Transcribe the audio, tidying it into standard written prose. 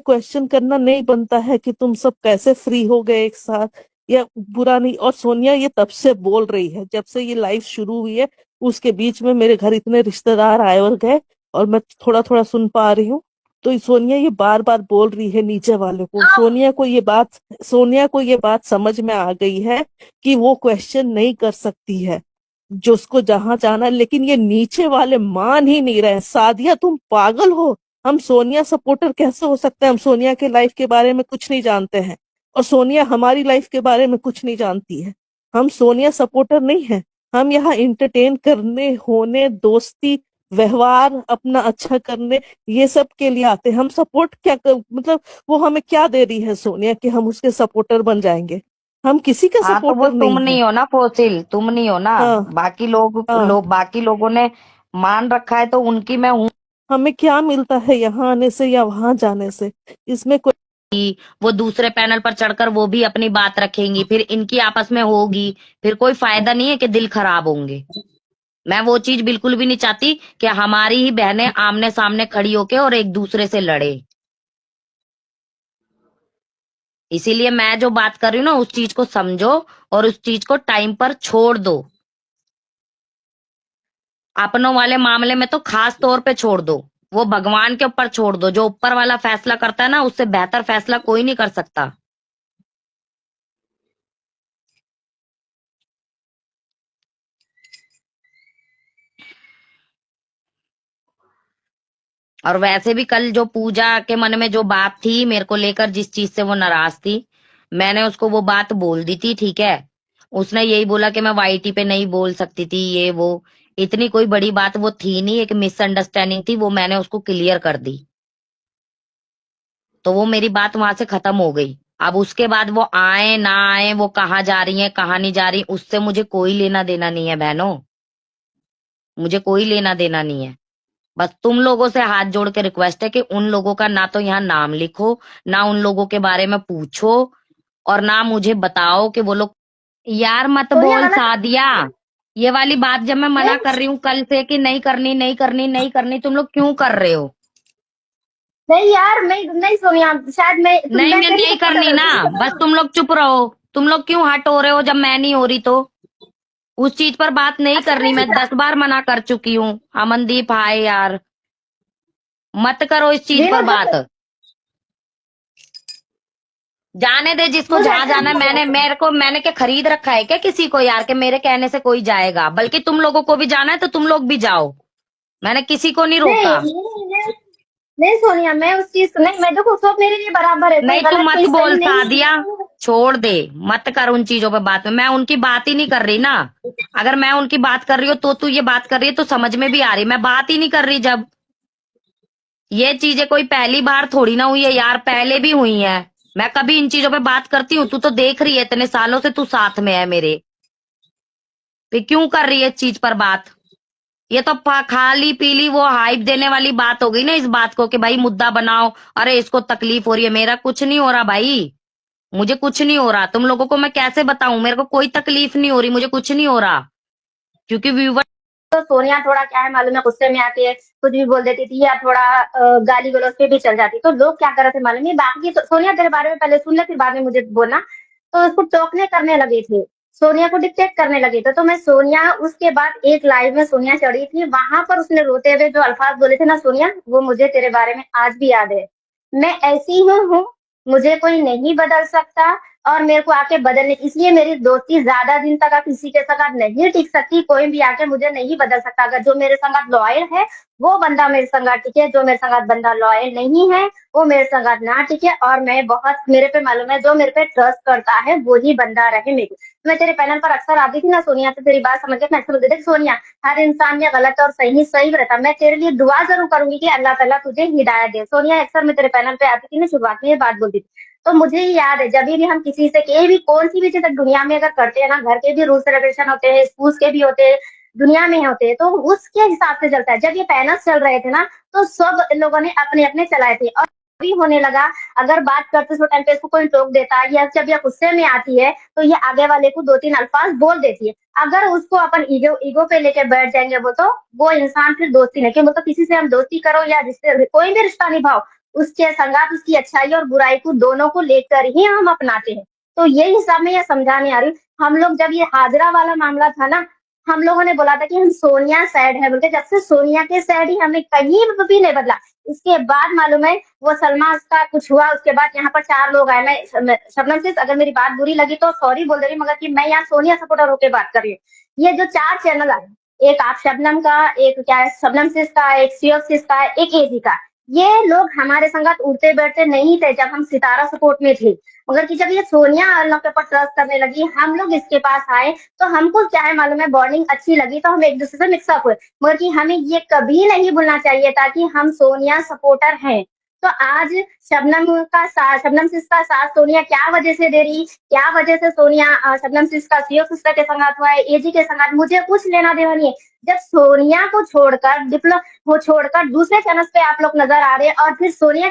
Question करना नहीं बनता है कि तुम सब कैसे फ्री हो गए एक साथ, या बुरा नहीं। और सोनिया ये तब से बोल रही है, जब से ये लाइफ शुरू हुई है, उसके बीच में मेरे घर इतने रिश्तेदार आए और गए, और मैं थोड़ा थोड़ा सुन पा रही हूँ। तो सोनिया ये बार बार बोल रही है नीचे वाले को। सोनिया को ये बात समझ में आ गई है कि वो क्वेश्चन नहीं कर सकती है जो उसको जहां जाना है, लेकिन ये नीचे वाले मान ही नहीं रहे। सादिया तुम पागल हो, हम सोनिया सपोर्टर कैसे हो सकते हैं? हम सोनिया के लाइफ के बारे में कुछ नहीं जानते हैं, और सोनिया हमारी लाइफ के बारे में कुछ नहीं जानती है। हम सोनिया सपोर्टर नहीं है। हम यहाँ इंटरटेन करने, होने, दोस्ती, व्यवहार अपना अच्छा करने, ये सब के लिए आते हैं। हम सपोर्ट क्या मतलब वो हमें क्या दे रही है सोनिया कि हम उसके सपोर्टर बन जाएंगे? हम किसी के हाँ तो वो सपोर्टर नहीं तुम है। नहीं हो ना फोसिल, तुम नहीं हो ना। हाँ हाँ। बाकी लोगों ने मान रखा है तो उनकी मैं हूँ। हमें क्या मिलता है यहाँ आने से या वहां जाने से? इसमें कोई वो दूसरे पैनल पर चढ़कर वो भी अपनी बात रखेंगी, फिर इनकी आपस में होगी, फिर कोई फायदा नहीं है कि दिल खराब होंगे। मैं वो चीज बिल्कुल भी नहीं चाहती कि हमारी ही बहनें आमने सामने खड़ी होके और एक दूसरे से लड़े। इसीलिए मैं जो बात कर रही हूँ ना, उस चीज को समझो और उस चीज को टाइम पर छोड़ दो। अपनों वाले मामले में तो खास तौर पे छोड़ दो। वो भगवान के ऊपर छोड़ दो, जो ऊपर वाला फैसला करता है ना, उससे बेहतर फैसला कोई नहीं कर सकता। और वैसे भी कल जो पूजा के मन में जो बात थी मेरे को लेकर, जिस चीज से वो नाराज थी, मैंने उसको वो बात बोल दी थी, ठीक है। उसने यही बोला कि मैं वाईटी पे नहीं बोल सकती थी, ये वो। इतनी कोई बड़ी बात वो थी नहीं, एक मिसअंडरस्टैंडिंग थी, वो मैंने उसको क्लियर कर दी। तो वो मेरी बात वहां से खत्म हो गई। अब उसके बाद वो आए ना आए, वो कहाँ जा रही है कहाँ नहीं जा रही, उससे मुझे कोई लेना देना नहीं है बहनों। मुझे कोई लेना देना नहीं है। बस तुम लोगों से हाथ जोड़ के रिक्वेस्ट है कि उन लोगों का ना तो यहाँ नाम लिखो, ना उन लोगों के बारे में पूछो, और ना मुझे बताओ कि वो लोग। यार मत सोनिया बोल गलत सादिया। ये वाली बात जब मैं मना नहीं कर रही हूँ कल से कि नहीं करनी नहीं करनी नहीं करनी, तुम लोग क्यों कर रहे हो? नहीं यार, मैं नहीं सोनिया, शायद नहीं मैं मैं तेरी नहीं सपोर्टर करनी हूँ, ना। तुझे बस पता। तुम लोग चुप रहो। तुम लोग क्यों हट हो रहे हो जब मैं नहीं हो रही तो? उस चीज पर बात नहीं अच्छा करनी, मैं 10 बार मना कर चुकी हूँ। अमनदीप हाय यार, मत करो इस चीज वीनू पर बात। जाने दे जिसको मुझे जहां अच्छा जाना है। नहीं लगा मैंने क्या खरीद रखा है क्या किसी को यार, के मेरे कहने से कोई जाएगा? बल्कि तुम लोगों को भी जाना है तो तुम लोग भी जाओ। मैंने किसी को नहीं नहीं रोका। नहीं नहीं सोनिया, मैं उस चीज नहीं, मैं देखो सब मेरे लिए बराबर है, कोई नहीं तू गलत मत कोई सही बोल नहीं सादिया, है। छोड़ दे। मत कर उन चीजों पे बात में, मैं उनकी बात ही नहीं कर रही ना। अगर मैं उनकी बात कर रही हूँ तो तू ये बात कर रही है तो समझ में भी आ रही, मैं बात ही नहीं कर रही। जब ये चीजें कोई पहली बार थोड़ी ना हुई है यार, पहले भी हुई है। मैं कभी इन चीजों पे बात करती हूँ? तू तो देख रही है, इतने सालों से तू साथ में है मेरे। फिर क्यों कर रही है इस चीज पर बात? ये तो खाली पीली वो हाइप देने वाली बात हो गई ना, इस बात को कि भाई मुद्दा बनाओ। अरे इसको तकलीफ हो रही है, मेरा कुछ नहीं हो रहा भाई। मुझे कुछ नहीं हो रहा। तुम लोगों को मैं कैसे बताऊं, मेरे को कोई तकलीफ नहीं हो रही, मुझे कुछ नहीं हो रहा। क्योंकि व्यूवर तो सोनिया थोड़ा क्या है मालूम है, गुस्से में आके कुछ भी बोल देती थी, या थोड़ा गाली गलौज पे भी चल जाती, तो लोग क्या कर रहे थे मालूम है, बाकी सोनिया तेरे बारे में पहले सुन ले, फिर बाद में मुझे बोलना। तो उसको टोकने करने लगे थे, सोनिया को डिक्टेट करने लगे थे। तो मैं सोनिया, उसके बाद एक लाइव में सोनिया चढ़ी थी, वहां पर उसने रोते हुए जो अल्फाज बोले थे ना सोनिया, वो मुझे तेरे बारे में आज भी याद है। मैं ऐसी हूँ, मुझे कोई नहीं बदल सकता, और मेरे को आके बदलने, इसलिए मेरी दोस्ती ज्यादा दिन तक किसी के साथ नहीं टिक सकती। कोई भी आके मुझे नहीं बदल सकता। अगर जो मेरे संगत लॉयल है वो बंदा मेरे संगत टिके, जो मेरे संगत बंदा लॉयल नहीं है वो मेरे संगत ना टिके। और मैं बहुत, मेरे पे मालूम है, जो मेरे पे ट्रस्ट करता है वो ही बंदा रहे मेरे। मैं तेरे पैनल पर अक्सर आती थी ना सोनिया, तो तेरी बात समझ के मैं अक्सर बोलती थी सोनिया, हर इंसान में गलत और सही सही रहता, मैं तेरे लिए दुआ जरूर करूंगी कि अल्लाह ताला तुझे हिदायत दे। सोनिया अक्सर मैं तेरे पैनल पे आती थी ना, शुरुआत में ये बात बोलती थी। तो मुझे याद है, जब भी हम किसी से कहीं भी कौन सी भी चीज दुनिया में अगर करते हैं ना, घर के भी रूल्स रेगुलेशन होते हैं, स्कूल के भी होते हैं, दुनिया में होते हैं, तो उसके हिसाब से चलता है। जब ये पैनल्स चल रहे थे ना, तो सब लोगों ने अपने अपने चलाए थे, और भी होने लगा। अगर बात करते उस टाइम पे इसको कोई टोक देता है, या जब ये गुस्से में आती है तो ये आगे वाले को 2-3 अल्फाज बोल देती है। अगर उसको अपन ईगो ईगो पे लेके बैठ जाएंगे, वो इंसान फिर दोस्ती नहीं, कि मतलब किसी से हम दोस्ती करो या रिश्ते, कोई भी रिश्ता निभाओ, उसके संगात उसकी अच्छाई और बुराई को दोनों को लेकर ही हम अपनाते हैं। तो ये हिसाब में ये समझाने आ रही हूँ। हम लोग जब ये हाजरा वाला मामला था ना, हम लोगों ने बोला था कि हम सोनिया सैड है बोलते, जब से सोनिया के सैड ही हमें कहीं भी नहीं बदला। इसके बाद मालूम है वो सलमा का कुछ हुआ, उसके बाद यहाँ पर 4 लोग आए। मैं शबनम से अगर मेरी बात बुरी लगी तो सॉरी बोल दे रही, मगर कि मैं यहाँ सोनिया सपोर्टर होकर बात कर रही हूँ। ये जो 4 चैनल आए, एक आप शबनम का, एक क्या है शबनम सिस का, एक सीओ सिस का, एक एजी का, ये लोग हमारे संगत उठते बैठते नहीं थे जब हम सितारा सपोर्ट में थे। मगर कि जब ये सोनिया हम लोग के ऊपर ट्रस्ट करने लगी, हम लोग इसके पास आए, तो हमको क्या है मालूम है, बॉन्डिंग अच्छी लगी तो हम एक दूसरे से मिक्सअप हुए। मगर कि हमें ये कभी नहीं भूलना चाहिए था कि हम सोनिया सपोर्टर हैं। तो आज शबनम सिस का साथ सोनिया क्या वजह से दे रही, क्या वजह से सोनिया शबनम सिस का सीओ सिस्टर के संगात हुआ है, एजी के संगात, मुझे कुछ लेना देना नहीं है। जब सोनिया को छोड़कर वो छोड़कर दूसरे चैनल पे आप लोग नजर आ रहे हैं और फिर सोनिया